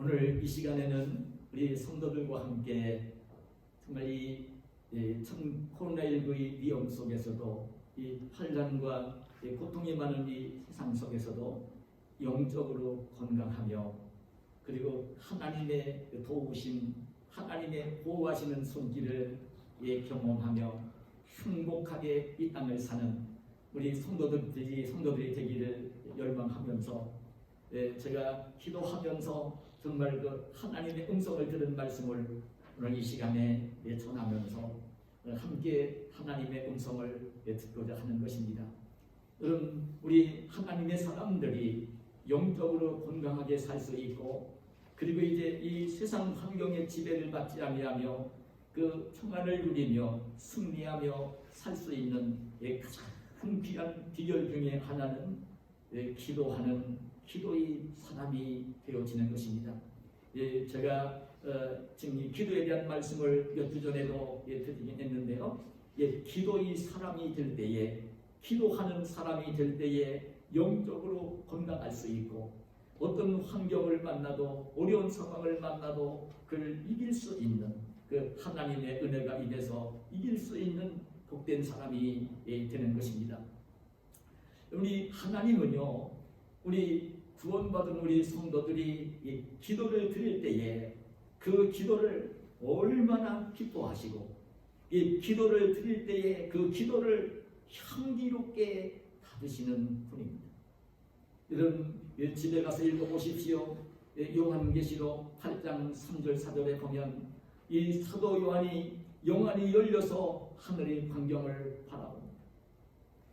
오늘 이 시간에는 우리 성도들과 함께 정말 이 코로나19의 위험 속에서도 이 환난과 고통이 많은 이 세상 속에서도 영적으로 건강하며 그리고 하나님의 도우심, 하나님의 보호하시는 손길을 경험하며 행복하게 이 땅을 사는 우리 성도들이 되기를 열망하면서 제가 기도하면서 정말 그 하나님의 음성을 들은 말씀을 오늘 이 시간에 전하면서 함께 하나님의 음성을 듣고자 하는 것입니다. 여러분, 우리 하나님의 사람들이 영적으로 건강하게 살 수 있고 그리고 이제 이 세상 환경의 지배를 받지 아니하며 그 평안을 누리며 승리하며 살 수 있는 가장 귀한 비결 중에 하나는 기도하는 기도의 사람이 되어지는 것입니다. 제가 지금 이 기도에 대한 말씀을 몇 주 전에도 드리긴 했는데요. 기도의 사람이 될 때에, 기도하는 사람이 될 때에 영적으로 건강할 수 있고 어떤 환경을 만나도 어려운 상황을 만나도 그를 이길 수 있는 그 하나님의 은혜가 임해서 이길 수 있는 복된 사람이 되는 것입니다. 우리 하나님은요, 우리 구원받은 우리 성도들이 기도를 드릴 때에 그 기도를 얼마나 기뻐하시고 이 기도를 드릴 때에 그 기도를 향기롭게 받으시는 분입니다. 여러분, 집에 가서 읽어보십시오. 요한계시록 8장 3절 4절에 보면 이 사도 요한이 영안이 열려서 하늘의 광경을 바라봅니다.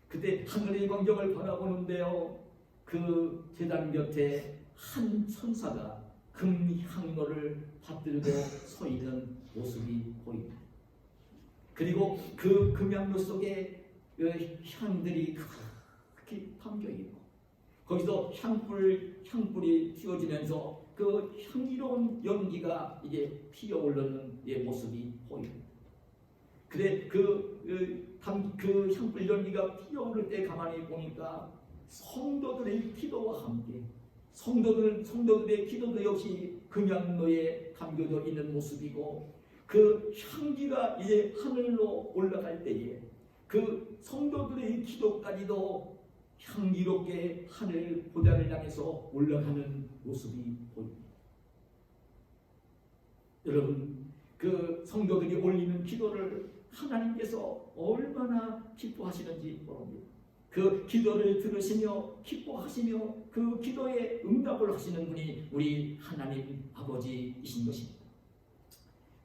그때 하늘의 광경을 바라보는데요, 그 제단 곁에 한 천사가 금향로를 받들고 서 있는 모습이 보입니다. 그리고 그 금향로 속에 그 향들이 그렇게 담겨 있고 거기서 향불이 튀어지면서 그 향기로운 연기가 이제 피어오르는 모습이 보입니다. 그래 그 향불 연기가 피어오를 때 가만히 보니까 성도들의 기도와 함께 성도들의 기도도 역시 금향로에 담겨져 있는 모습이고 그 향기가 이제 하늘로 올라갈 때에 그 성도들의 기도까지도 향기롭게 하늘 보좌를 향해서 올라가는 모습이 보입니다. 여러분, 그 성도들이 올리는 기도를 하나님께서 얼마나 기뻐하시는지 모릅니다. 그 기도를 들으시며 기뻐하시며 그 기도에 응답을 하시는 분이 우리 하나님 아버지이신 것입니다.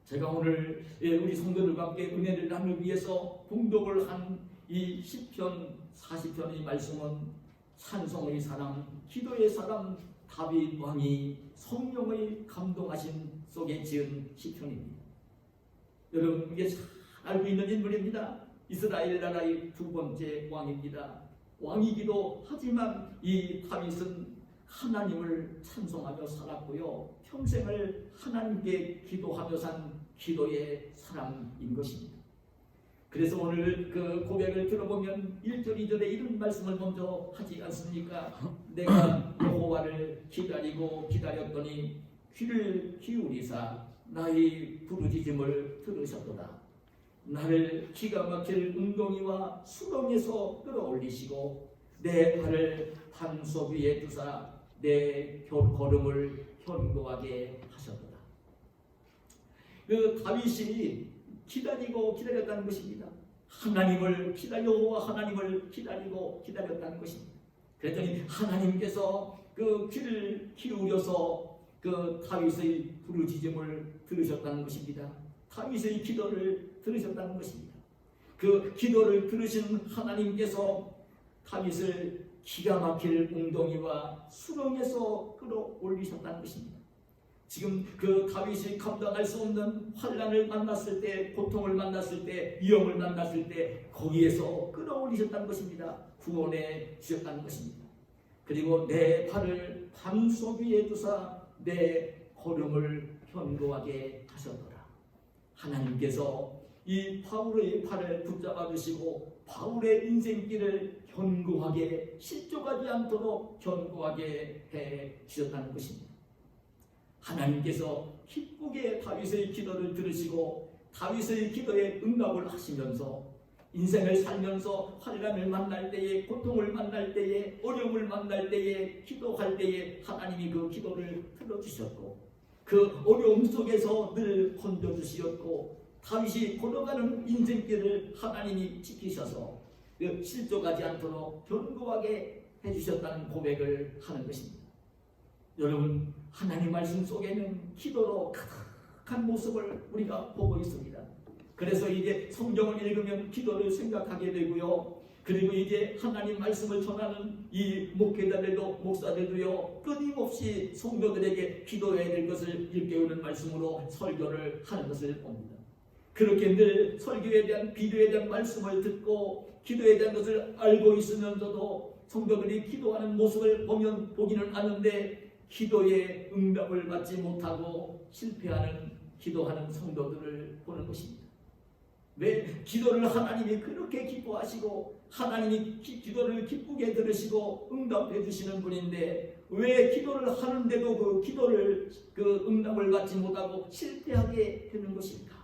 제가 오늘 우리 성도들과 함께 은혜를 나누기 위해서 봉독을 한 이 시편 40편의 말씀은 찬송의 사람, 기도의 사람 다윗 왕이 성령의 감동하심 속에 지은 시편입니다. 여러분, 이게 잘 알고 있는 인물입니다. 이스라엘 나라의 두 번째 왕입니다. 왕이기도 하지만 이 다윗은 하나님을 찬송하며 살았고요, 평생을 하나님께 기도하며 산 기도의 사람인 것입니다. 그래서 오늘 그 고백을 들어보면 1절 2절에 이런 말씀을 먼저 하지 않습니까? 내가 여호와를 기다리고 기다렸더니 귀를 기울이사 나의 부르짖음을 들으셨도다. 나를 기가 막힐 웅덩이와 수렁에서 끌어올리시고 내 발을 반석 위에 두사 내 걸음을 견고하게 하셨도다. 그 다윗이 기다리고 기다렸다는 것입니다. 하나님을 여호와 하나님을 기다리고 기다렸다는 것입니다. 그랬더니 하나님께서 그 귀를 기울여서 그 다윗의 부르짖음을 들으셨다는 것입니다. 다윗의 기도를 들으셨다는 것입니다. 그 기도를 들으신 하나님께서 다윗을 기가 막힐 웅덩이와 수렁에서 끌어올리셨다는 것입니다. 지금 그 다윗이 감당할 수 없는 환난을 만났을 때, 고통을 만났을 때, 위험을 만났을 때 거기에서 끌어올리셨다는 것입니다. 구원해 주셨다는 것입니다. 그리고 내 발을 반석 위에 두사 내 걸음을 견고하게 하셨더라. 하나님께서 이 바울의 팔을 붙잡아 주시고 바울의 인생길을 견고하게 실족하지 않도록 견고하게 해 주셨다는 것입니다. 하나님께서 기쁘게 다윗의 기도를 들으시고 다윗의 기도에 응답을 하시면서 인생을 살면서 환난을 만날 때에, 고통을 만날 때에, 어려움을 만날 때에, 기도할 때에 하나님이 그 기도를 들어주셨고 그 어려움 속에서 늘 건져주시었고 다윗이 걸어가는 인생길을 하나님이 지키셔서 실족하지 않도록 견고하게 해주셨다는 고백을 하는 것입니다. 여러분, 하나님 말씀 속에는 기도로 가득한 모습을 우리가 보고 있습니다. 그래서 이제 성경을 읽으면 기도를 생각하게 되고요. 그리고 이제 하나님 말씀을 전하는 이 목회자들도 목사들도요, 끊임없이 성도들에게 기도해야 될 것을 일깨우는 말씀으로 설교를 하는 것을 봅니다. 그렇게 늘 설교에 대한 비유에 대한 말씀을 듣고 기도에 대한 것을 알고 있으면서도 성도들이 기도하는 모습을 보기는 하는데 기도에 응답을 받지 못하고 실패하는 기도하는 성도들을 보는 것입니다. 왜 기도를 하나님이 그렇게 기뻐하시고 하나님이 기도를 기쁘게 들으시고 응답해 주시는 분인데 왜 기도를 하는데도 그 기도를 응답을 받지 못하고 실패하게 되는 것일까?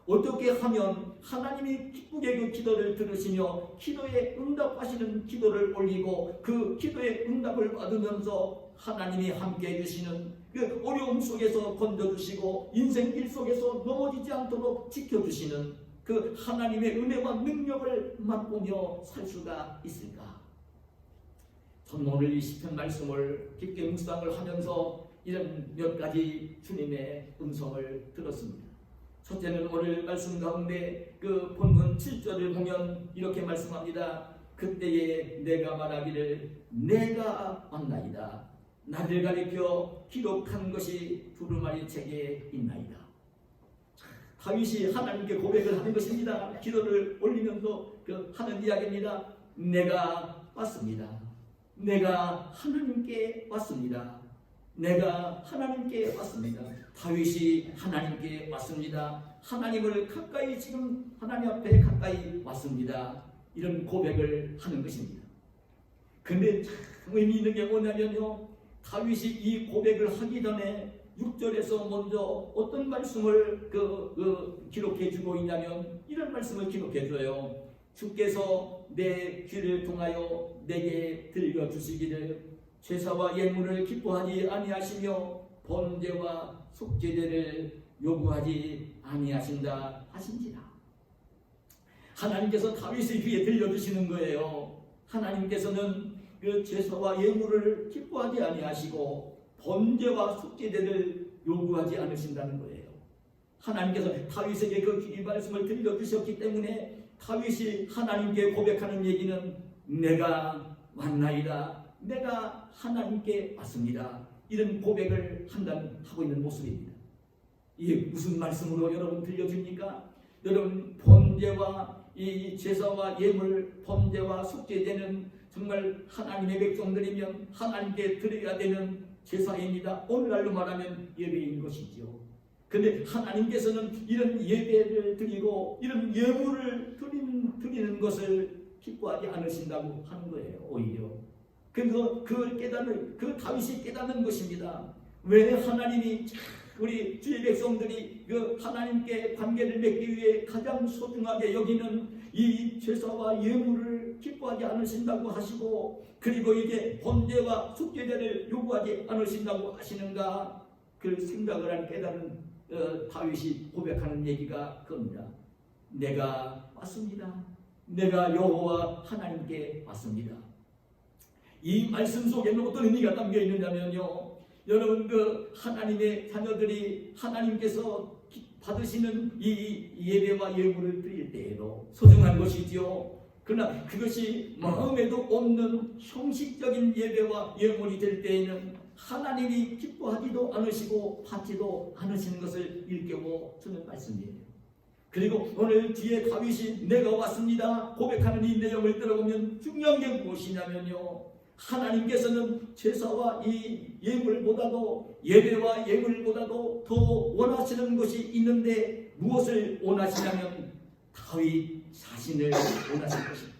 어떻게 하면 하나님이 기쁘게 그 기도를 들으시며 기도에 응답하시는 기도를 올리고 그 기도에 응답을 받으면서 하나님이 함께 해주시는 그 어려움 속에서 건져주시고 인생길 속에서 넘어지지 않도록 지켜주시는 그 하나님의 은혜와 능력을 맛보며 살 수가 있을까? 저는 오늘 이 시편 말씀을 깊게 묵상을 하면서 이런 몇 가지 주님의 음성을 들었습니다. 첫째는 오늘 말씀 가운데 그 본문 7절을 보면 이렇게 말씀합니다. 그때에 내가 말하기를 내가 왔나이다. 나를 가리켜 기록한 것이 두루마리 책에 있나이다. 다윗이 하나님께 고백을 하는 것입니다. 기도를 올리면서 하는 이야기입니다. 내가 왔습니다. 내가 하나님께 왔습니다. 내가 하나님께 왔습니다. 다윗이 하나님께 왔습니다. 하나님을 가까이 지금 하나님 앞에 가까이 왔습니다. 이런 고백을 하는 것입니다. 근데 참 의미 있는 게 뭐냐면요, 다윗이 이 고백을 하기 전에 6절에서 먼저 어떤 말씀을 기록해 주고 있냐면 이런 말씀을 기록해 줘요. 주께서 내 귀를 통하여 내게 들려주시기를 제사와 예물을 기뻐하지 아니하시며 번제와 속죄제를 요구하지 아니하신다 하신지라. 하나님께서 다윗의 귀에 들려주시는 거예요. 하나님께서는 그 제사와 예물을 기뻐하지 아니하시고 번제와 속죄제를 요구하지 않으신다는 거예요. 하나님께서 다윗에게 이 말씀을 들려주셨기 때문에 다윗이 하나님께 고백하는 얘기는 내가 왔나이다. 내가 하나님께 왔습니다. 이런 고백을 하고 있는 모습입니다. 이게 무슨 말씀으로 여러분 들려집니까? 여러분, 번제와 이 제사와 예물, 번제와 속죄제는 정말 하나님의 백성들이면 하나님께 드려야 되는 제사입니다. 오늘날로 말하면 예배인 것이죠. 그런데 하나님께서는 이런 예배를 드리고 이런 예물을 드리는 것을 기뻐하지 않으신다고 하는 거예요. 오히려 그래서 그 다윗이 깨닫는 것입니다. 왜 하나님이 우리 주의 백성들이 그 하나님께 관계를 맺기 위해 가장 소중하게 여기는 이 제사와 예물을 기뻐하지 않으신다고 하시고 그리고 이제 번제와 속죄제를 요구하지 않으신다고 하시는가? 그 생각을 한 깨달은 다윗이 고백하는 얘기가 그겁니다. 내가 왔습니다. 내가 여호와 하나님께 왔습니다. 이 말씀 속에는 어떤 의미가 담겨 있느냐면요, 여러분, 그 하나님의 자녀들이 하나님께서 받으시는 이 예배와 예물을 드릴 때에도 소중한 것이지요. 그러나 그것이 마음에도 없는 형식적인 예배와 예물이 될 때에는 하나님이 기뻐하지도 않으시고 받지도 않으시는 것을 일깨워 주는 말씀이에요. 그리고 오늘 뒤에 다윗이 내가 왔습니다 고백하는 이 내용을 들어보면 중요한 게 무엇이냐면요, 하나님께서는 제사와 이 예물보다도 예배와 예물보다도 더 원하시는 것이 있는데 무엇을 원하시냐면 다윗 자신을 원하실 것입니다.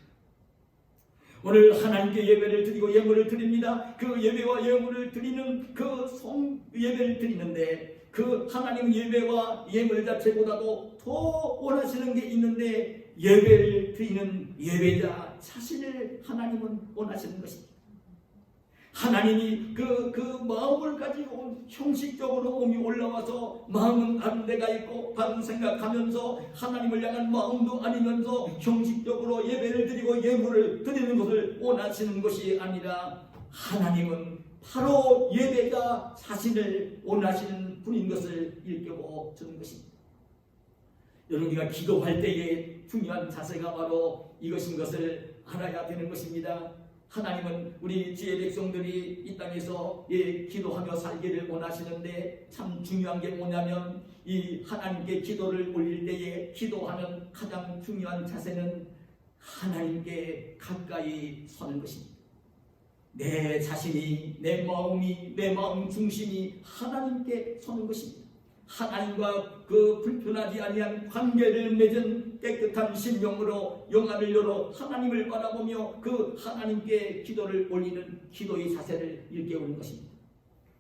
오늘 하나님께 예배를 드리고 예물을 드립니다. 그 예배와 예물을 드리는 그 예배를 드리는데 그 하나님 예배와 예물 자체보다도 더 원하시는 게 있는데 예배를 드리는 예배자 자신을 하나님은 원하시는 것입니다. 하나님이 그 마음을 가지고 형식적으로 몸이 올라와서 마음은 다른 데가 있고 다른 생각하면서 하나님을 향한 마음도 아니면서 형식적으로 예배를 드리고 예물을 드리는 것을 원하시는 것이 아니라 하나님은 바로 예배자 자신을 원하시는 분인 것을 일깨워 주는 것입니다. 여러분, 우리가 기도할 때의 중요한 자세가 바로 이것인 것을 알아야 되는 것입니다. 하나님은 우리 주의 백성들이 이 땅에서 기도하며 살기를 원하시는데 참 중요한 게 뭐냐면 이 하나님께 기도를 올릴 때에 기도하는 가장 중요한 자세는 하나님께 가까이 서는 것입니다. 내 자신이, 내 마음이, 내 마음 중심이 하나님께 서는 것입니다. 하나님과 그 불편하지 아니한 관계를 맺은 깨끗한 심령으로 영안을 열어 하나님을 바라보며 그 하나님께 기도를 올리는 기도의 자세를 일깨우는 것입니다.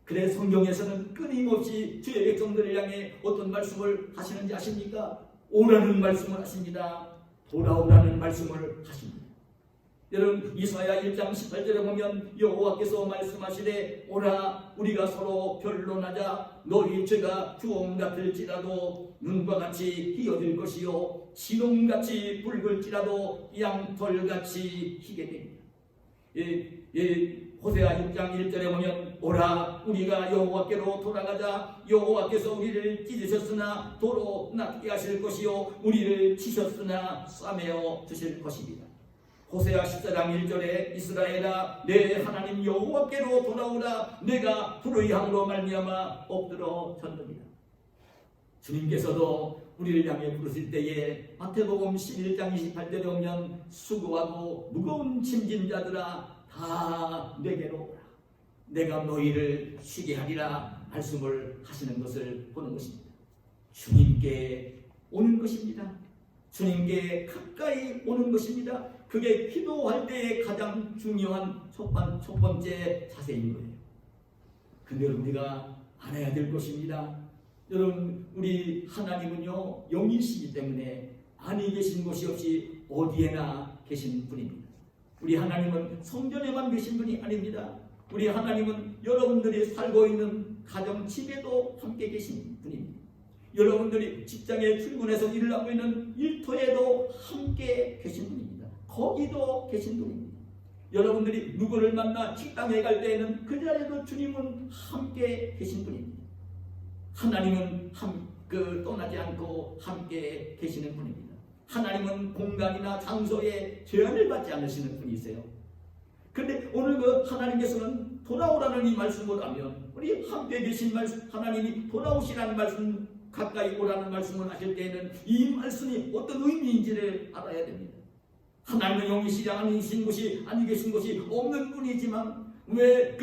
그래서 성경에서는 끊임없이 주의 백성들을 향해 어떤 말씀을 하시는지 아십니까? 오라는 말씀을 하십니다. 돌아오라는 말씀을 하십니다. 여러분, 이사야 1장 18절에 보면 여호와께서 말씀하시되 오라 우리가 서로 변론하자. 너희 죄가 주홍 같을지라도 눈과 같이 희어질 것이요 진홍같이 붉을지라도 양털같이 희게 됩니다. 호세아 6장 1절에 보면 오라 우리가 여호와께로 돌아가자. 여호와께서 우리를 찢으셨으나 도로 낫게 하실 것이요 우리를 치셨으나 싸매어 주실 것입니다. 호세아 14장 1절에 이스라엘아 내 하나님 여호와께로 돌아오라. 내가 불의함으로 말미암아 엎드러 졌느니라. 주님께서도 우리를 향해 부르실 때에 마태복음 11장 28절에 보면 수고하고 무거운 짐진 자들아 다 내게로 오라. 내가 너희를 쉬게 하리라 말씀을 하시는 것을 보는 것입니다. 주님께 오는 것입니다. 주님께 가까이 오는 것입니다. 그게 기도할 때의 가장 중요한 첫 번째 자세인 거예요. 근데 우리가 알아야 될 것입니다. 여러분, 우리 하나님은요 영이시기 때문에 아니 계신 곳이 없이 어디에나 계신 분입니다. 우리 하나님은 성전에만 계신 분이 아닙니다. 우리 하나님은 여러분들이 살고 있는 가정 집에도 함께 계신 분입니다. 여러분들이 직장에 출근해서 일을 하고 있는 일터에도 함께 계신 분입니다. 거기도 계신 분입니다. 여러분들이 누구를 만나 식당에 갈 때에는 그 자리에도 주님은 함께 계신 분입니다. 하나님은 떠나지 않고 함께 계시는 분입니다. 하나님은 공간이나 장소에 제한을 받지 않으시는 분이세요. 그런데 오늘 그 하나님께서는 돌아오라는 이 말씀을 하면 우리 함께 계신 말씀, 하나님이 돌아오시라는 말씀, 가까이 오라는 말씀을 하실 때에는 이 말씀이 어떤 의미인지를 알아야 됩니다. 하나님은 영이시지 않으신 것이 아니 계신 것이 없는 분이지만 왜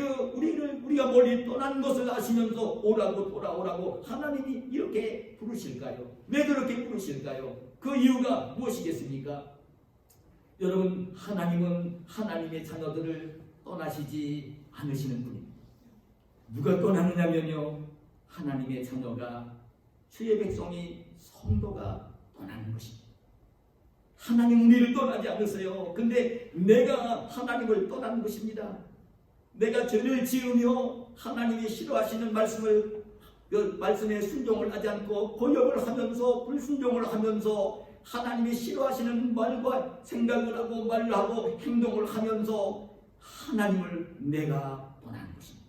우리가 멀리 떠난 것을 아시면서 오라고 돌아오라고 하나님이 이렇게 부르실까요? 왜 그렇게 부르실까요? 그 이유가 무엇이겠습니까? 여러분, 하나님은 하나님의 자녀들을 떠나시지 않으시는 분입니다. 누가 떠나느냐면요, 하나님의 자녀가, 주의 백성이, 성도가 떠나는 것입니다. 하나님 우리를 떠나지 않으세요. 근데 내가 하나님을 떠나는 것입니다. 내가 죄를 지으며 하나님이 싫어하시는 말씀에 순종을 하지 않고 거역을 하면서 불순종을 하면서 하나님이 싫어하시는 말과 생각을 하고 말을 하고 행동을 하면서 하나님을 내가 떠나는 것입니다.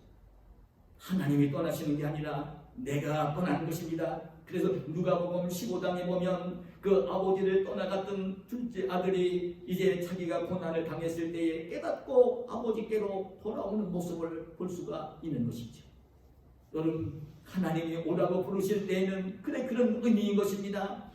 하나님이 떠나시는 게 아니라 내가 떠나는 것입니다. 그래서 누가복음 15장에 보면 그 아버지를 떠나갔던 둘째 아들이 이제 자기가 고난을 당했을 때에 깨닫고 아버지께로 돌아오는 모습을 볼 수가 있는 것이죠. 여러분, 하나님이 오라고 부르실 때에는 그런 의미인 것입니다.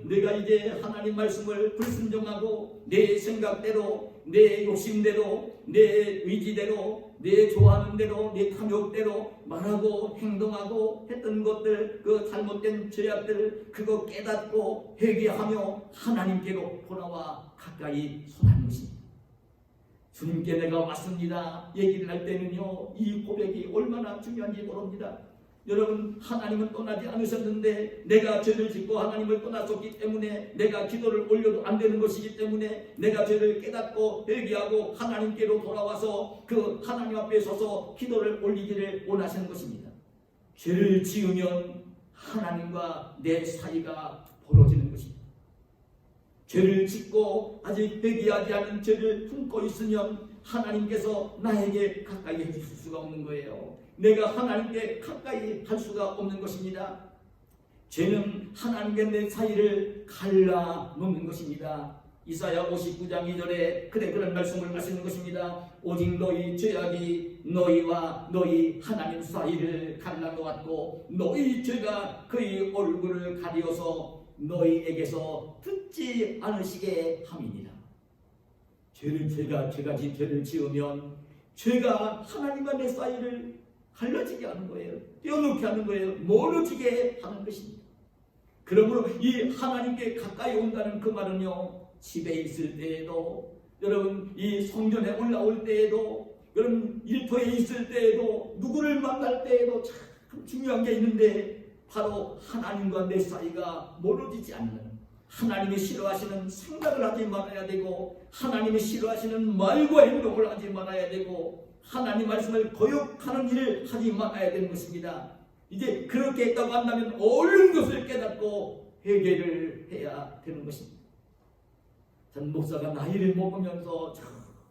내가 이제 하나님 말씀을 불순종하고 내 생각대로, 내 욕심대로, 내 의지대로, 내 좋아하는 대로, 내 탐욕대로 말하고 행동하고 했던 것들, 그 잘못된 죄악들, 그거 깨닫고 회개하며 하나님께로 돌아와 가까이 손하는 것입니다. 주님께 내가 왔습니다 얘기를 할 때는요, 이 고백이 얼마나 중요한지 모릅니다. 여러분, 하나님은 떠나지 않으셨는데 내가 죄를 짓고 하나님을 떠났었기 때문에, 내가 기도를 올려도 안 되는 것이기 때문에, 내가 죄를 깨닫고 회개하고 하나님께로 돌아와서 그 하나님 앞에 서서 기도를 올리기를 원하시는 것입니다. 죄를 지으면 하나님과 내 사이가 벌어지는 것입니다. 죄를 짓고 아직 회개하지 않은 죄를 품고 있으면 하나님께서 나에게 가까이 해주실 수가 없는 거예요. 내가 하나님께 가까이 할 수가 없는 것입니다. 죄는 하나님과 내 사이를 갈라놓는 것입니다. 이사야 59장 2절에 그런 말씀을 하시는 것입니다. 오직 너희 죄악이 너희와 너희 하나님 사이를 갈라놓았고 너희 죄가 그의 얼굴을 가리어서 너희에게서 듣지 않으시게 함이니라. 죄가 지으면 죄가 하나님과 내 사이를 갈라지게 하는 거예요. 떼어놓게 하는 거예요. 멀어지게 하는 것입니다. 그러므로 이 하나님께 가까이 온다는 그 말은요, 집에 있을 때에도, 여러분 이 성전에 올라올 때에도, 여러분 일터에 있을 때에도, 누구를 만날 때에도 참 중요한 게 있는데, 바로 하나님과 내 사이가 멀어지지 않는, 하나님이 싫어하시는 생각을 하지 말아야 되고, 하나님이 싫어하시는 말과 행동을 하지 말아야 되고, 하나님 말씀을 거역하는 일을 하지 말아야 되는 것입니다. 이제 그렇게 했다고 한다면 옳은 것을 깨닫고 회개를 해야 되는 것입니다. 전 목사가 나이를 먹으면서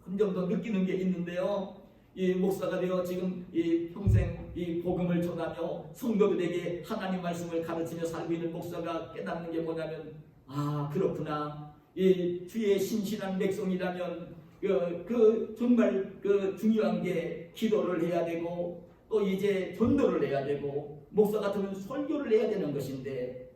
점점 더 느끼는 게 있는데요, 이 목사가 되어 지금 이 평생 이 복음을 전하며 성도들에게 하나님 말씀을 가르치며 살고 있는 목사가 깨닫는 게 뭐냐면, 아 그렇구나, 이 주의 신실한 백성이라면 정말 중요한 게 기도를 해야 되고, 또 이제 전도를 해야 되고, 목사 같으면 설교를 해야 되는 것인데,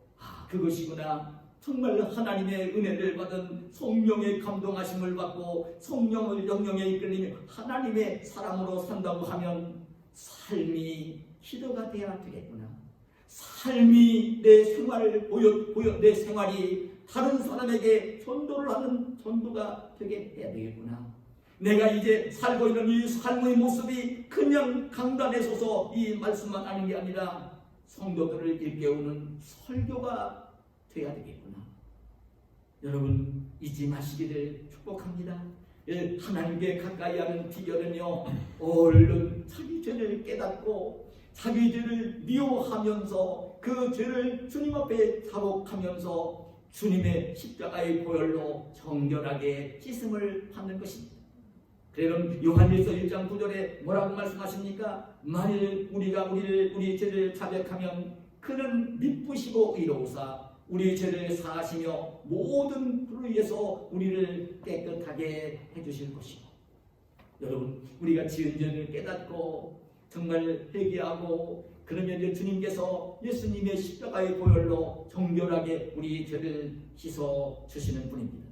그것이구나. 정말 하나님의 은혜를 받은 성령의 감동하심을 받고 성령을 영령에 이끌리며 하나님의 사람으로 산다고 하면 삶이 기도가 되어야 되겠구나. 삶이 내 생활을 내 생활이 다른 사람에게 전도를 하는 전도가 되게 해야 되겠구나. 내가 이제 살고 있는 이 삶의 모습이 그냥 강단에 서서 이 말씀만 하는 게 아니라 성도들을 일깨우는 설교가 돼야 되겠구나. 여러분 잊지 마시기를 축복합니다. 하나님께 가까이 하는 비결은요, 얼른 자기 죄를 깨닫고 자기 죄를 미워하면서 그 죄를 주님 앞에 자복하면서 주님의 십자가의 보혈로 정결하게 씻음을 받는 것입니다. 그럼 요한일서 1장 9절에 뭐라고 말씀하십니까? 만일 우리가 우리 죄를 자백하면 그는 미쁘시고 의로우사 우리 죄를 사하시며 모든 불의에서 우리를 깨끗하게 해주실 것이고. 여러분 우리가 지은 죄를 깨닫고 정말 회개하고 그러면 이제 주님께서 예수님의 십자가의 보혈로 정결하게 우리 죄를 씻어 주시는 분입니다.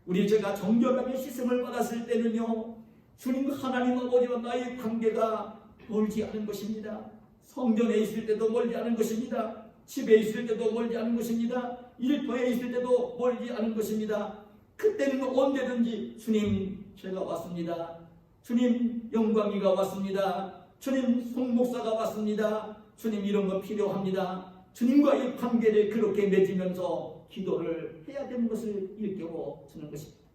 우리 죄가 정결하게 씻음을 받았을 때는요, 주님 하나님 아버지와 나의 관계가 멀지 않은 것입니다. 성전에 있을 때도 멀지 않은 것입니다. 집에 있을 때도 멀지 않은 것입니다. 일터에 있을 때도 멀지 않은 것입니다. 그때는 언제든지 주님 제가 왔습니다. 주님 영광이가 왔습니다. 주님 송목사가 왔습니다. 주님 이런 거 필요합니다. 주님과의 관계를 그렇게 맺으면서 기도를 해야 되는 것을 일깨워 주는 것입니다.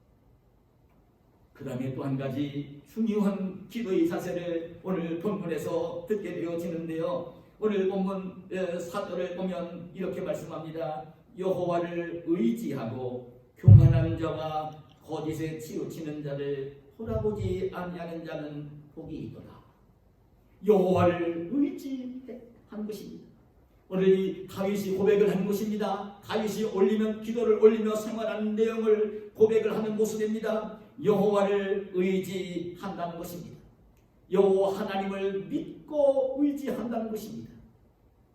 그 다음에 또 한 가지 중요한 기도의 자세를 오늘 본문에서 듣게 되어지는데요. 오늘 본문 4절을 보면 이렇게 말씀합니다. 여호와를 의지하고 교만한 자와 거짓에 치우치는 자를 돌아보지 아니하는 자는 복이 있도다. 여호와를 의지한 것입니다. 오늘 이 다윗이 고백을 한 것입니다. 다윗이 기도를 올리며 생활하는 내용을 고백을 하는 모습입니다. 여호와를 의지한다는 것입니다. 여호와 하나님을 믿고 의지한다는 것입니다.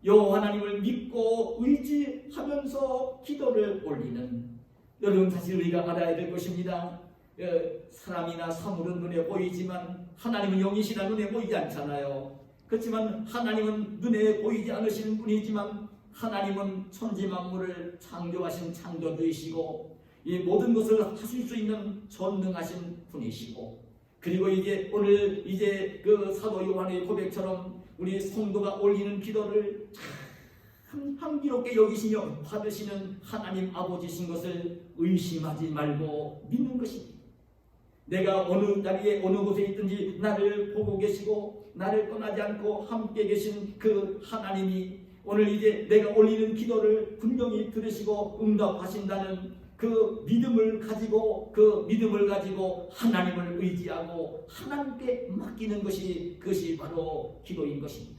여호와 하나님을 믿고 의지하면서 기도를 올리는, 여러분 사실 우리가 알아야 될 것입니다. 사람이나 사물은 눈에 보이지만 하나님은 영이시라 눈에 보이지 않잖아요. 그렇지만 하나님은 눈에 보이지 않으시는 분이지만 하나님은 천지만물을 창조하신 창조주이시고 이 모든 것을 하실 수 있는 전능하신 분이시고, 그리고 이제 오늘 이제 그 사도 요한의 고백처럼 우리 성도가 올리는 기도를 참 향기롭게 여기시며 받으시는 하나님 아버지신 것을 의심하지 말고 믿는 것입니다. 내가 어느 자리에 어느 곳에 있든지 나를 보고 계시고 나를 떠나지 않고 함께 계신 그 하나님이 오늘 이제 내가 올리는 기도를 분명히 들으시고 응답하신다는 그 믿음을 가지고 하나님을 의지하고 하나님께 맡기는 것이 그것이 바로 기도인 것입니다.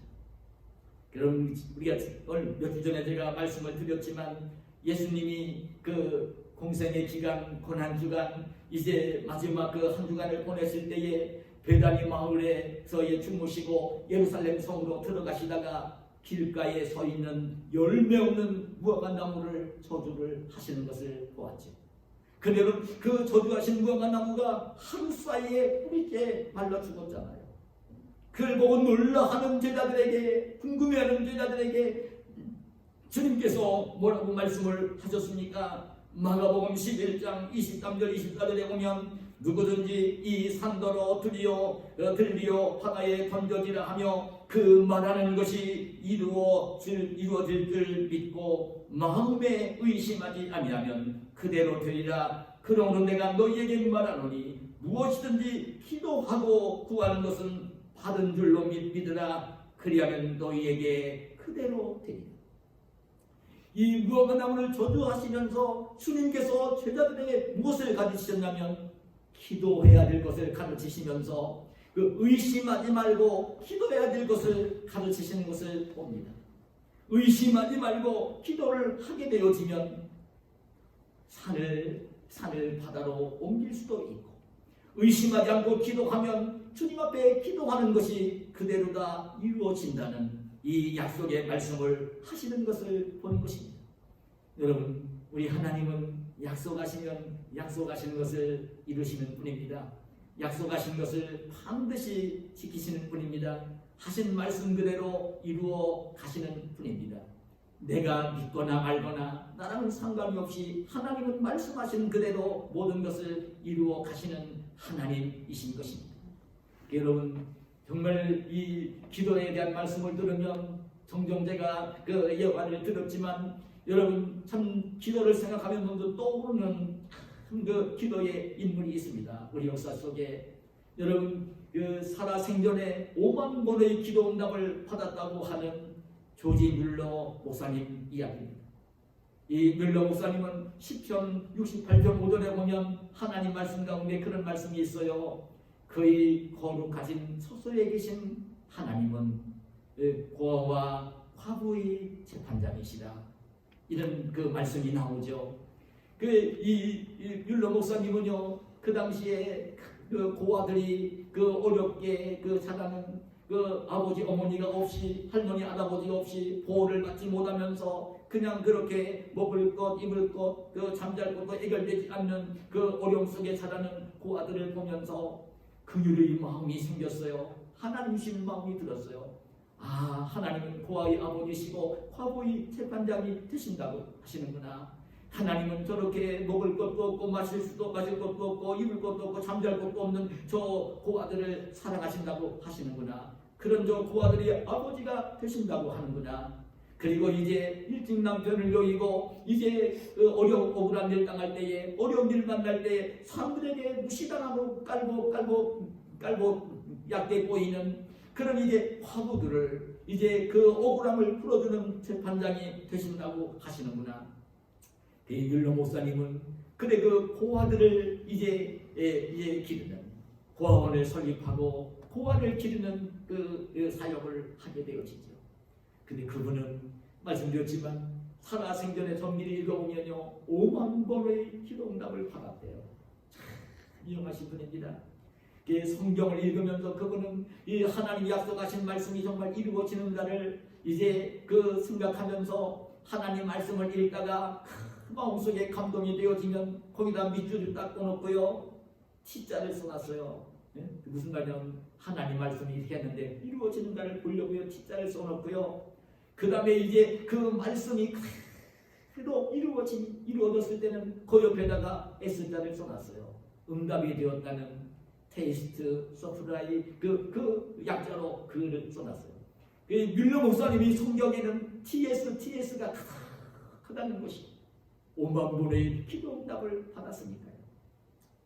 여러분, 우리가 오늘 며칠 전에 제가 말씀을 드렸지만 예수님이 그 공생의 기간 고난주간 이제 마지막 그 한 주간을 보냈을 때에 베다니 마을에서 주무시고 예루살렘 성으로 들어가시다가 길가에 서 있는 열매 없는 무화과 나무를 저주를 하시는 것을 보았죠. 그런데 그 저주하신 무화과 나무가 하루 사이에 뿌리째 말라 죽었잖아요. 그걸 보고 놀라하는 제자들에게, 궁금해하는 제자들에게 주님께서 뭐라고 말씀을 하셨습니까? 마가복음 11장 23절 24절에 보면 누구든지 이 산더러 들리어 바다에 던져지라 하며 그 말하는 것이 이루어질 줄 믿고 마음에 의심하지 아니하면 그대로 되리라. 그러므로 내가 너희에게 말하노니 무엇이든지 기도하고 구하는 것은 받은 줄로 믿으라. 그리하면 너희에게 그대로 되리라. 이 무화과 나무를 저주하시면서 주님께서 제자들에게 무엇을 가르치셨냐면 기도해야 될 것을 가르치시면서 그 의심하지 말고 기도해야 될 것을 가르치시는 것을 봅니다. 의심하지 말고 기도를 하게 되어지면 산을 바다로 옮길 수도 있고, 의심하지 않고 기도하면 주님 앞에 기도하는 것이 그대로 다 이루어진다는 이 약속의 말씀을 하시는 것을 보는 것입니다. 여러분, 우리 하나님은 약속하시면 약속하시는 것을 이루시는 분입니다. 약속하신 것을 반드시 지키시는 분입니다. 하신 말씀 그대로 이루어 가시는 분입니다. 내가 믿거나 말거나 나랑은 상관이 없이 하나님은 말씀하신 그대로 모든 것을 이루어 가시는 하나님이신 것입니다. 여러분, 정말 이 기도에 대한 말씀을 들으면 종종 제가 그 예화를 들었지만 여러분, 참 기도를 생각하면 먼저 떠오르는 그 기도의 인물이 있습니다. 우리 역사 속에 여러분, 그 살아생전에 5만 번의 기도 응답을 받았다고 하는 조지 뮬러 목사님 이야기입니다. 이 뮬러 목사님은 시편 68편 5절에 보면 하나님 말씀 가운데 그런 말씀이 있어요. 그의 거룩하신 서서에 계신 하나님은 고아와 과부의 재판장이시라. 이런 그 말씀이 나오죠. 이 뮬러 목사님은요, 그 당시에 그 고아들이 그 어렵게 그 자라는 그 아버지 어머니가 없이 할머니 할아버지 없이 보호를 받지 못하면서 그냥 그렇게 먹을 것 입을 것 그 잠잘 것도 해결되지 않는 그 어려움 속에 자라는 고아들을 보면서 긍휼의 마음이 생겼어요. 하나님이신 마음이 들었어요. 아, 하나님은 고아의 아버지시고 과부의 재판장이 되신다고 하시는구나. 하나님은 저렇게 먹을 것도 없고 마실 것도 없고 입을 것도 없고 잠잘 것도 없는 저 고아들을 사랑하신다고 하시는구나. 그런 저 고아들이 아버지가 되신다고 하는구나. 그리고 이제 일찍 남편을 여의고 이제 어려운 억울한 일 당할 때에 어려운 일 만날 때에 사람들에게 무시당하고 깔고 얕게 보이는 그런 이제 과부들을 이제 그 억울함을 풀어주는 재판장이 되신다고 하시는구나. 뮬러 목사님은 그래 그 고아들을 이제 기르는 고아원을 설립하고 고아를 기르는 그 사역을 하게 되어지죠. 근데 그분은 말씀드렸지만 살아생전에 전기를 읽어보면요 5만 번의 기도응답을 받았대요. 참 위험하신 분입니다. 성경을 읽으면서 그분은 이 하나님 약속하신 말씀이 정말 이루어지는가를 이제 그 생각하면서 하나님 말씀을 읽다가 마음속에 감동이 되어지면 거기다 밑줄을 딱 꺼놓고요 T자를 써놨어요. 무슨 말이냐면 하나님 말씀이 이렇게 했는데 이루어지는가를 보려고요 T자를 써놓고요 그 다음에 이제 그 말씀이 그래도 이루어졌을 때는 그 옆에다가 S자를 써놨어요. 응답이 되었다는 테이스트, 서프라이 그 약자로 글을 써놨어요. 뮬러 목사님이 성경에는 TS가 크다는 것이 5만 분의 기도 응답을 받았으니까요.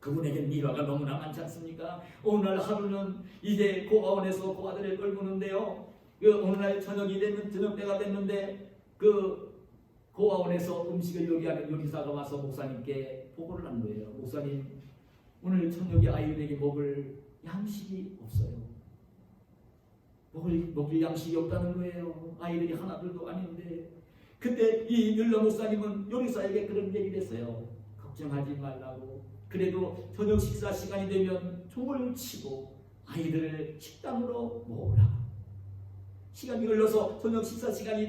그분에겐 일화가 너무나 많지 않습니까? 어느 날 하루는 이제 고아원에서 고아들을 끌고는데요. 어느 날 저녁 때가 됐는데 고아원에서 음식을 요리하는 요리사가 와서 목사님께 보고를 한 거예요. 목사님, 오늘 저녁에 아이들에게 먹을 양식이 없어요. 먹을 양식이 없다는 거예요. 아이들이 하나둘도 아닌데. 그때 이 뮬러 목사님은 요리사에게 그런 얘기를 했어요. 걱정하지 말라고. 그래도 저녁 식사 시간이 되면 종을 치고 아이들을 식당으로 모으라고. 시간이 흘러서 저녁 식사 시간이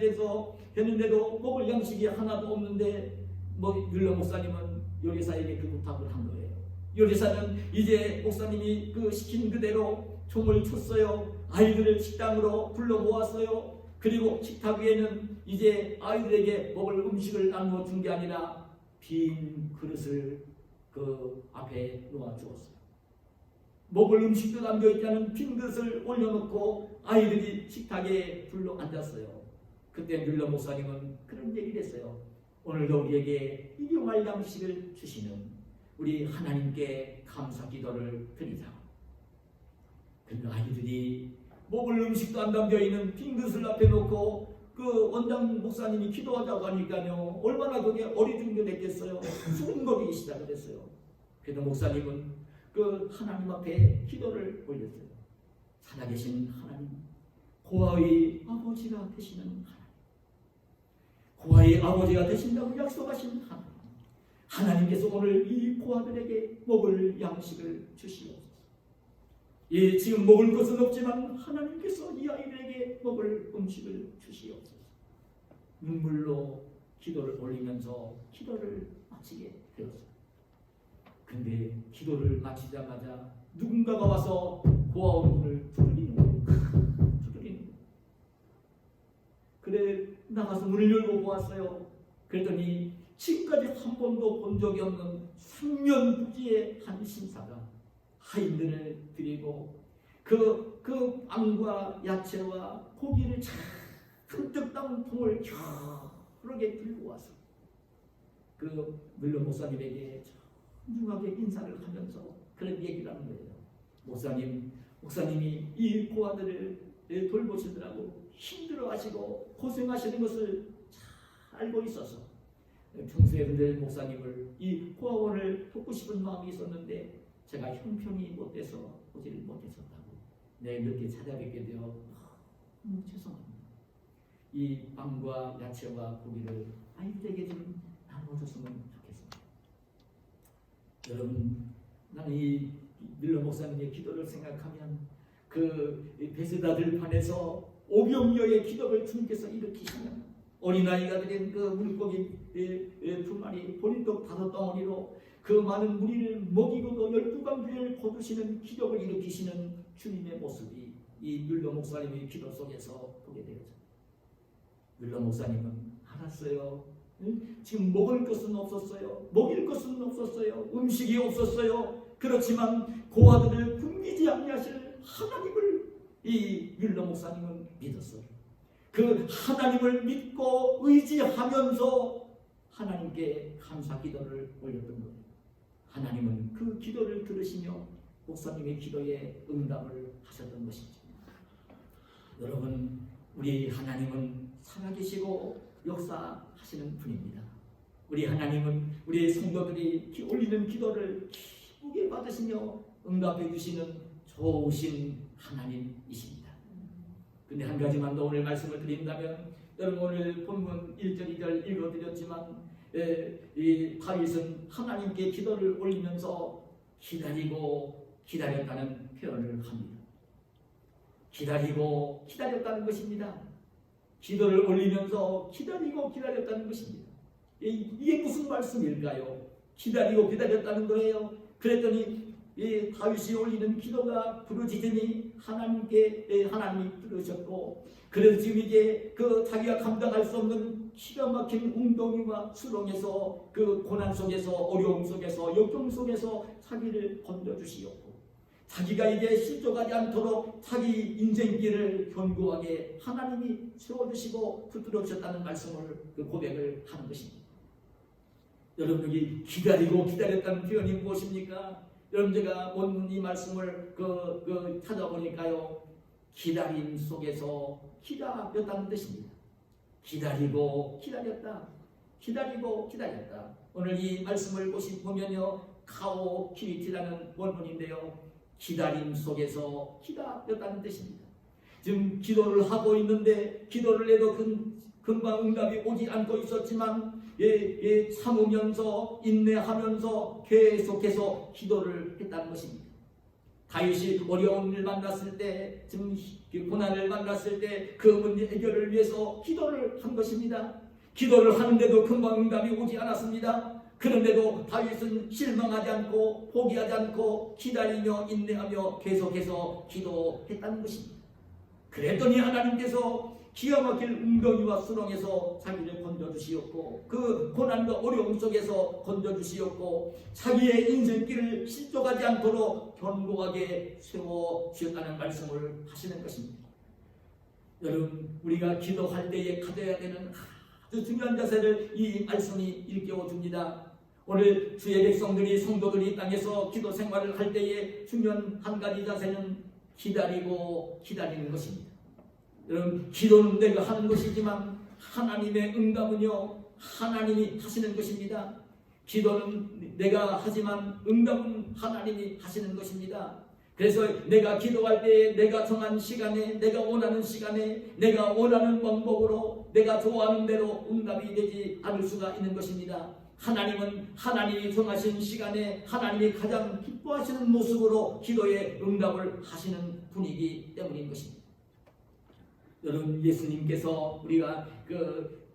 됐는데도 먹을 양식이 하나도 없는데 뮬러 목사님은 요리사에게 그 부탁을 한 거예요. 요리사는 이제 목사님이 시킨 그대로 종을 쳤어요. 아이들을 식당으로 불러 모았어요. 그리고 식탁 위에는 이제 아이들에게 먹을 음식을 나누어 준 게 아니라 빈 그릇을 그 앞에 놓아 주었어요. 먹을 음식도 남겨있지 않은 빈 그릇을 올려놓고 아이들이 식탁에 불러 앉았어요. 그때 뮬러 목사님은 그런 얘기를 했어요. 오늘도 우리에게 일용할 양식을 주시는 우리 하나님께 감사 기도를 드리자. 근데 아이들이 먹을 음식도 안 담겨있는 빈 그릇을 앞에 놓고 원장 목사님이 기도하자고 하니까요. 얼마나 그게 어리둥절 됐겠어요. 수군거리기 시작을 했어요. 그래서 목사님은 하나님 앞에 기도를 올렸어요. 살아계신 하나님, 고아의 아버지가 되시는 하나님, 고아의 아버지가 되신다고 약속하신 하나님, 하나님께서 오늘 이 고아들에게 먹을 양식을 주시옵소서. 지금 먹을 것은 없지만 하나님께서 이 아이들에게 먹을 음식을 주시옵소서. 눈물로 기도를 올리면서 기도를 마치게 되었어요. 근데 기도를 마치자마자 누군가가 와서 고아원 문을 두드리는 거예요. 그래 나가서 문을 열고 보았어요. 그랬더니 지금까지 한 번도 본 적이 없는 상면부지의 한 신사가 하인들을 드리고 그 빵과 야채와 고기를 잔뜩 담은 통을 겨울하게 들고 와서 뮬러 목사님에게 정중하게 인사를 하면서 그런 얘기를 하는 거예요. 목사님이 이 고아들을 돌보시느라고 힘들어하시고 고생하시는 것을 잘 알고 있어서 평소에 늘 목사님을 이 고아원을 돕고 싶은 마음이 있었는데 제가 형편이 못돼서 오지를 못했었다고. 내일 늦게 찾아뵙게 되어 너무 죄송합니다. 이 빵과 야채와 고기를 아이들에게 좀 나눠줬으면 좋겠습니다. 여러분, 나는 이 뮬러 목사님의 기도를 생각하면 베세다 들판에서 오병이어의 기도를 주님께서 일으키시면 어린아이가 드린 물고기 2마리 보리떡 5덩어리로 그 많은 무리를 먹이고도 12광주를 거두시는 기적을 일으키시는 주님의 모습이 이 뮬러 목사님의 기도 속에서 보게 되었죠. 뮬러 목사님은 알았어요. 지금 먹을 것은 없었어요. 먹일 것은 없었어요. 음식이 없었어요. 그렇지만 고아들을 굶기지 아니하실 하나님을 이 뮬러 목사님은 믿었어요. 그 하나님을 믿고 의지하면서 하나님께 감사 기도를 올렸던 거예요. 하나님은 그 기도를 들으시며 목사님의 기도에 응답을 하셨던 것이죠. 여러분, 우리 하나님은 살아계시고 역사하시는 분입니다. 우리 하나님은 우리 성도들이 올리는 기도를 기쁘게 받으시며 응답해 주시는 좋으신 하나님이십니다. 근데 한 가지만 더 오늘 말씀을 드린다면, 여러분 오늘 본문 1절 2절 읽어드렸지만 이 다윗은 하나님께 기도를 올리면서 기다리고 기다렸다는 표현을 합니다. 기다리고 기다렸다는 것입니다. 기도를 올리면서 기다리고 기다렸다는 것입니다. 이게 무슨 말씀일까요? 기다리고 기다렸다는 거예요. 그랬더니 다윗이 올리는 기도가 부르짖으니 하나님이 들으셨고, 그래서 지금 이제 자기가 감당할 수 없는 기가 막힌 웅덩이와 수렁에서 고난 속에서 어려움 속에서 역경 속에서 자기를 건져주시옵고, 자기가 이제 실족하지 않도록 자기 인생길을 견고하게 하나님이 세워주시고 붙들어 주셨다는 말씀을 그 고백을 하는 것입니다. 여러분 여기 기다리고 기다렸다는 표현이 무엇입니까? 여러분 제가 본 이 말씀을 찾아보니까요, 기다림 속에서 기다렸다는 뜻입니다. 기다리고 기다렸다. 기다리고 기다렸다. 오늘 이 말씀을 보면요, 카오 키리티라는 원문인데요, 기다림 속에서 기다렸다는 뜻입니다. 지금 기도를 하고 있는데 기도를 해도 금방 응답이 오지 않고 있었지만 참으면서 인내하면서 계속해서 기도를 했다는 것입니다. 다윗이 어려운 일 만났을 때, 지금 고난을 만났을 때 그 문제 해결을 위해서 기도를 한 것입니다. 기도를 하는데도 금방 응답이 오지 않았습니다. 그런데도 다윗은 실망하지 않고 포기하지 않고 기다리며 인내하며 계속해서 기도했다는 것입니다. 그랬더니 하나님께서 기가 막힐 웅덩이와 수렁에서 자기를 건져주시었고, 그 고난과 어려움 속에서 건져주시었고, 자기의 인생길을 실족하지 않도록 견고하게 세워주셨다는 말씀을 하시는 것입니다. 여러분, 우리가 기도할 때에 가져야 되는 아주 중요한 자세를 이 말씀이 일깨워줍니다. 오늘 주의 백성들이, 성도들이 땅에서 기도 생활을 할 때에 중요한 한 가지 자세는 기다리고 기다리는 것입니다. 여러분, 기도는 내가 하는 것이지만 하나님의 응답은요, 하나님이 하시는 것입니다. 기도는 내가 하지만 응답은 하나님이 하시는 것입니다. 그래서 내가 기도할 때에 내가 정한 시간에, 내가 원하는 시간에, 내가 원하는 방법으로, 내가 좋아하는 대로 응답이 되지 않을 수가 있는 것입니다. 하나님은 하나님이 정하신 시간에 하나님이 가장 기뻐하시는 모습으로 기도에 응답을 하시는 분이기 때문인 것입니다. 여러분, 예수님께서 우리가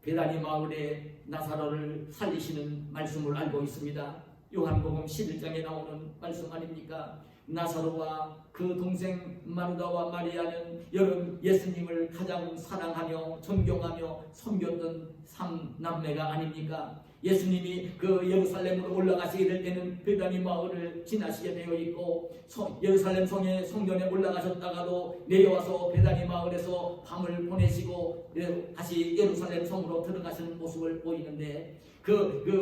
베다니 마을에 나사로를 살리시는 말씀을 알고 있습니다. 요한복음 11장에 나오는 말씀 아닙니까? 나사로와 그 동생 마르다와 마리아는 여러분 예수님을 가장 사랑하며 존경하며 섬겼던 3남매가 아닙니까? 예수님이 예루살렘으로 올라가시게 될 때는 베다니 마을을 지나시게 되어 있고, 예루살렘 성전에 올라가셨다가도 내려와서 베다니 마을에서 밤을 보내시고 다시 예루살렘 성으로 들어가시는 모습을 보이는데,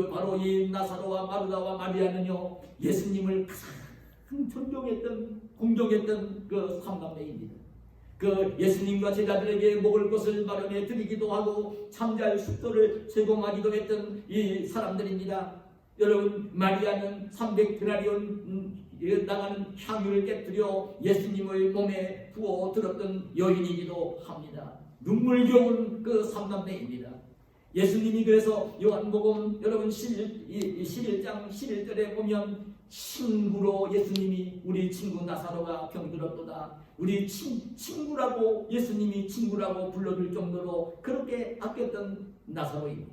바로 이 나사로와 마르다와 마리아는요, 예수님을 가장 존경했던, 공경했던 3남매입니다. 예수님과 제자들에게 먹을 것을 마련해 드리기도 하고 잠잘 숙소를 제공하기도 했던 이 사람들입니다. 여러분, 마리아는 300데나리온 나가는 향유를 깨뜨려 예수님의 몸에 부어 들었던 여인이기도 합니다. 눈물겨운 3남매입니다. 예수님이 그래서 요한복음 여러분 11장 11절에 보면, 친구로 예수님이 우리 친구 나사로가 병들었도다. 우리 친구라고, 예수님이 친구라고 불러줄 정도로 그렇게 아꼈던 나사로입니다.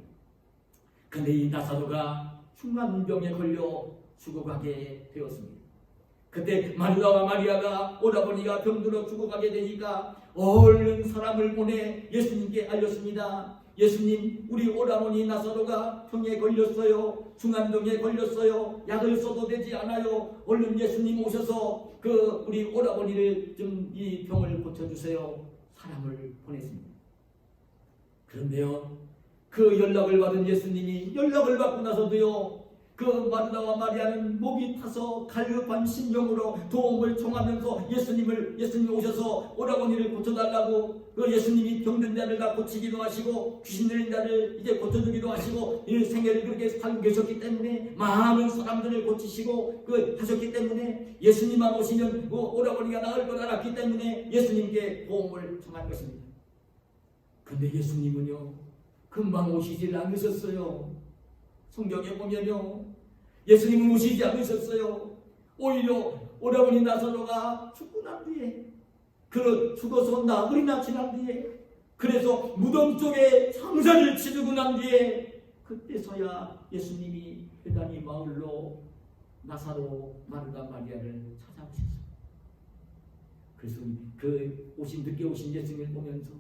그런데 이 나사로가 흉만병에 걸려 죽어가게 되었습니다. 그때 마르다와 마리아가 오라버니가 병들어 죽어가게 되니까 얼른 사람을 보내 예수님께 알렸습니다. 예수님, 우리 오라버니 나사로가 병에 걸렸어요. 중환병에 걸렸어요. 약을 써도 되지 않아요. 얼른 예수님 오셔서 우리 오라버니를 좀 이 병을 고쳐주세요. 사람을 보냈습니다. 그런데요, 연락을 받은 예수님이 연락을 받고 나서도요, 마르다와 마리아는 목이 타서 갈급한 심정으로 도움을 청하면서 예수님 오셔서 오라버니를 고쳐달라고, 예수님이 병든 자를 다 고치기도 하시고 귀신 들린 자를 이제 고쳐주기도 하시고 이 생애를 그렇게 살고 계셨기 때문에 많은 사람들을 고치시고 하셨기 때문에 예수님만 오시면 오라버니가 나을 걸 알았기 때문에 예수님께 도움을 청한 것입니다. 그런데 예수님은요, 금방 오시질 않으셨어요. 성경에 보면요, 예수님은 오시지 않으셨어요. 오히려 오라버니 나사로가 죽고 난 뒤에, 죽어서 나흘이나 지난 뒤에, 그래서 무덤 속에 장사를 치르고 난 뒤에, 그때서야 예수님이 베다니 마을로 나사로, 마르다, 마리아를 찾아오셨어요. 그래서 늦게 오신 예수님을 보면서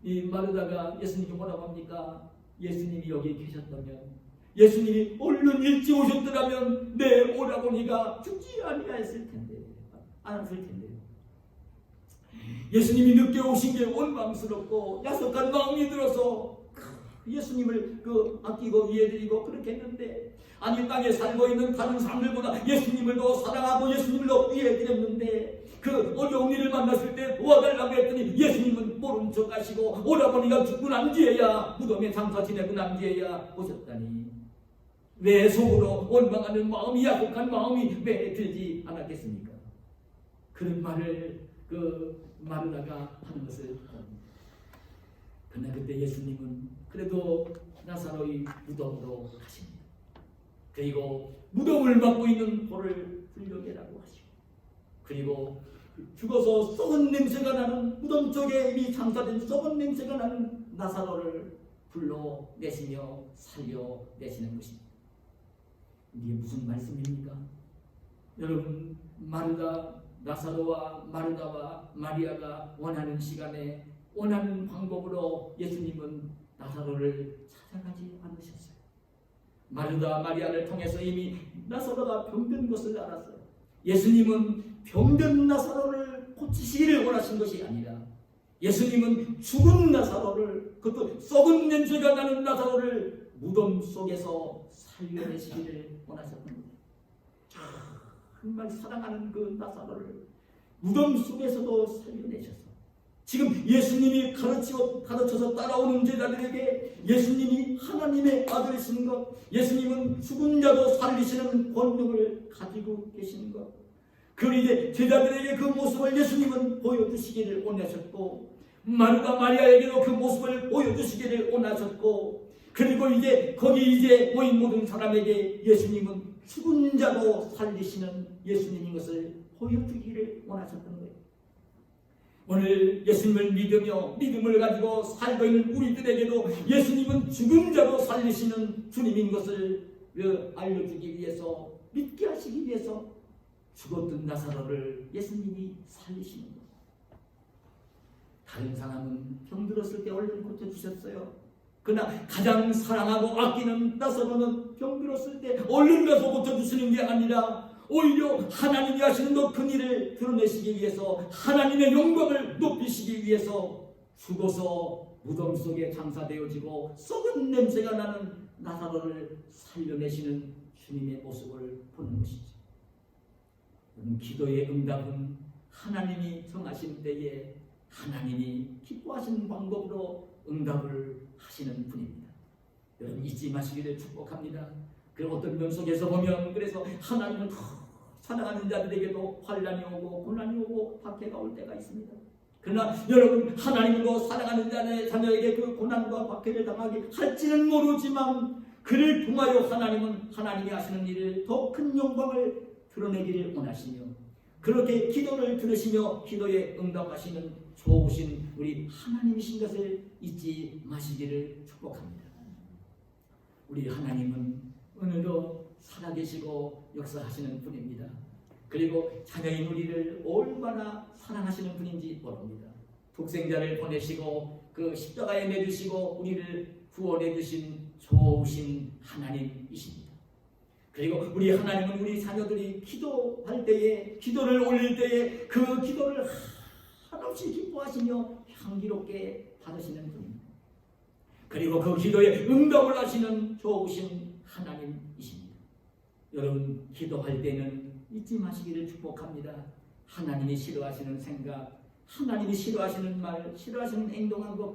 이 마르다가 예수님이 뭐라고 합니까? 예수님이 여기 계셨다면, 예수님이 얼른 일찍 오셨더라면 내 오라버니가 죽지 아니하였을 텐데. 않았을 텐데요. 예수님이 늦게 오신 게 원망스럽고 야속한 마음이 들어서 예수님을 아끼고 위해드리고 그렇게 했는데, 아니 땅에 살고 있는 다른 사람들보다 예수님을 더 사랑하고 예수님을 더 위해드렸는데, 그 어려운 일을 만났을 때 도와달라고 했더니 예수님은 모른 척 하시고 오라버니가 죽고 난 뒤에야, 무덤에 장사 지내고 난 뒤에야 오셨다니, 왜 속으로 원망하는 마음이, 야속한 마음이 왜 들지 않았겠습니까? 그런 말을 마르다가 하는 것을 봅니다. 그러나 그때 예수님은 그래도 나사로의 무덤으로 가십니다. 그리고 무덤을 막고 있는 돌을 불려내라고 하시고, 그리고 죽어서 썩은 냄새가 나는, 무덤 쪽에 이미 장사된 썩은 냄새가 나는 나사로를 불러내시며 살려내시는 것입니다. 이게 무슨 말씀입니까? 여러분, 나사로와 마르다와 마리아가 원하는 시간에 원하는 방법으로 예수님은 나사로를 찾아가지 않으셨어요. 마르다 마리아를 통해서 이미 나사로가 병든 것을 알았어요. 예수님은 병든 나사로를 고치시기를 원하신 것이 아니라, 예수님은 죽은 나사로를, 그것도 썩은 냄새가 나는 나사로를 무덤 속에서 살려내시기를 원하셨던 거예요. 정말 사랑하는 그 나사로를 무덤 속에서도 살려내셔서, 지금 예수님이 가르쳐서 따라오는 제자들에게 예수님이 하나님의 아들이신 것, 예수님은 죽은 자도 살리시는 권능을 가지고 계시는 것, 그 이제 제자들에게 그 모습을 예수님은 보여주시기를 원하셨고, 마르다 마리아에게도 그 모습을 보여주시기를 원하셨고, 그리고 이제 거기 모인 모든 사람에게 예수님은 죽은 자도 살리시는 예수님인 것을 보여주기를 원하셨던 거예요. 오늘 예수님을 믿으며 믿음을 가지고 살고 있는 우리들에게도 예수님은 죽은 자도 살리시는 주님인 것을 알려주기 위해서, 믿게 하시기 위해서 죽었던 나사로를 예수님이 살리시는 거예요. 다른 사람은 병들었을 때 얼른 고쳐주셨어요. 그러나 가장 사랑하고 아끼는 나사로는 병들었을 때 얼른 가서 고쳐주시는 게 아니라, 오히려 하나님이 하시는 더 큰 일을 드러내시기 위해서, 하나님의 영광을 높이시기 위해서 죽어서 무덤 속에 장사되어지고 썩은 냄새가 나는 나사로를 살려내시는 주님의 모습을 보는 것이죠. 기도의 응답은 하나님이 정하신 때에 하나님이 기뻐하시는 방법으로 응답을 하시는 분입니다. 여러분, 잊지 마시기를 축복합니다. 그 어떤 면 속에서 보면, 그래서 하나님을 사랑하는 자들에게도 환난이 오고 고난이 오고 박해가 올 때가 있습니다. 그러나 여러분, 하나님으로 사랑하는 자녀에게 그 고난과 박해를 당하게 할지는 모르지만, 그를 통하여 하나님은 하나님이 하시는 일을 더 큰 영광을 드러내기를 원하시며, 그렇게 기도를 들으시며 기도에 응답하시는 좋으신 우리 하나님이신 것을 잊지 마시기를 축복합니다. 우리 하나님은 오늘도 살아계시고 역사하시는 분입니다. 그리고 자녀인 우리를 얼마나 사랑하시는 분인지 모릅니다. 독생자를 보내시고 그 십자가에 매주시고 우리를 구원해 주신 좋으신 하나님이십니다. 그리고 우리 하나님은 우리 자녀들이 기도할 때에, 기도를 올릴 때에 그 기도를 한없이 기뻐하시며 향기롭게 받으시는 분입니다. 그리고 그 기도에 응답을 하시는 좋으신 하나님이십니다. 여러분, 기도할 때는 잊지 마시기를 축복합니다. 하나님이 싫어하시는 생각, 하나님이 싫어하시는 말, 싫어하시는 행동하고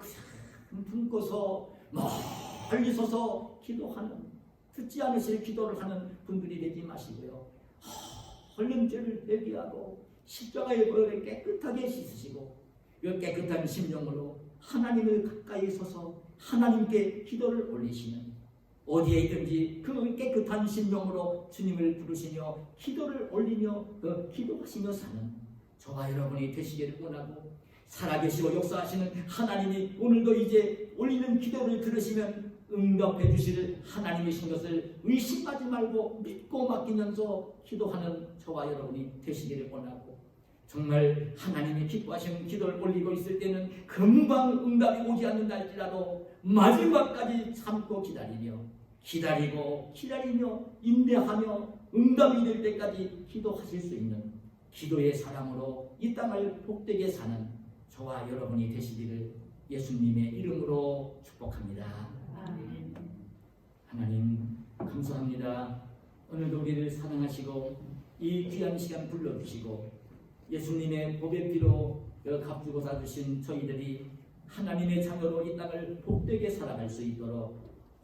그냥 품고서 멀리 서서 기도하는, 듣지 않으실 기도를 하는 분들이 되지 마시고요. 얼른 죄를 회개하고 십자가의 보혈에 깨끗하게 씻으시고, 이 깨끗한 심령으로 하나님을 가까이 서서 하나님께 기도를 올리시는, 어디에 있든지 그 깨끗한 심령으로 주님을 부르시며 기도를 올리며 기도하시며 사는 저와 여러분이 되시기를 원하고, 살아계시고 역사하시는 하나님이 오늘도 이제 올리는 기도를 들으시면 응답해 주실 하나님이신 것을 의심하지 말고 믿고 맡기면서 기도하는 저와 여러분이 되시기를 원하고, 정말 하나님이 기뻐하시는 기도를 올리고 있을 때는 금방 응답이 오지 않는다 할지라도 마지막까지 참고 기다리며 인내하며 응답이 될 때까지 기도하실 수 있는, 기도의 사랑으로 이 땅을 복되게 사는 저와 여러분이 되시기를 예수님의 이름으로 축복합니다. 아멘. 하나님 감사합니다. 오늘도 우리를 사랑하시고 이 귀한 시간 불러주시고 예수님의 보배 피로 값주고 사주신 저희들이 하나님의 자녀로 이 땅을 복되게 살아갈 수 있도록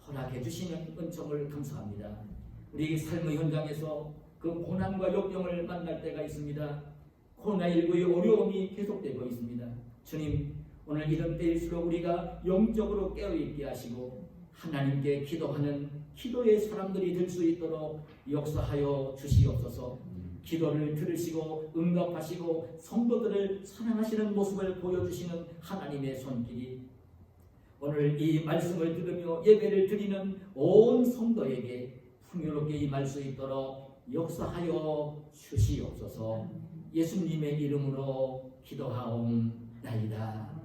허락해 주시는 은총을 감사합니다. 우리 삶의 현장에서 그 고난과 역경을 만날 때가 있습니다. 코로나19의 어려움이 계속되고 있습니다. 주님, 오늘 이런 때일수록 우리가 영적으로 깨어있게 하시고 하나님께 기도하는 기도의 사람들이 될 수 있도록 역사하여 주시옵소서. 기도를 들으시고 응답하시고 성도들을 사랑하시는 모습을 보여주시는 하나님의 손길이 오늘 이 말씀을 들으며 예배를 드리는 온 성도에게 풍요롭게 임할 수 있도록 역사하여 주시옵소서. 예수님의 이름으로 기도하옵나이다.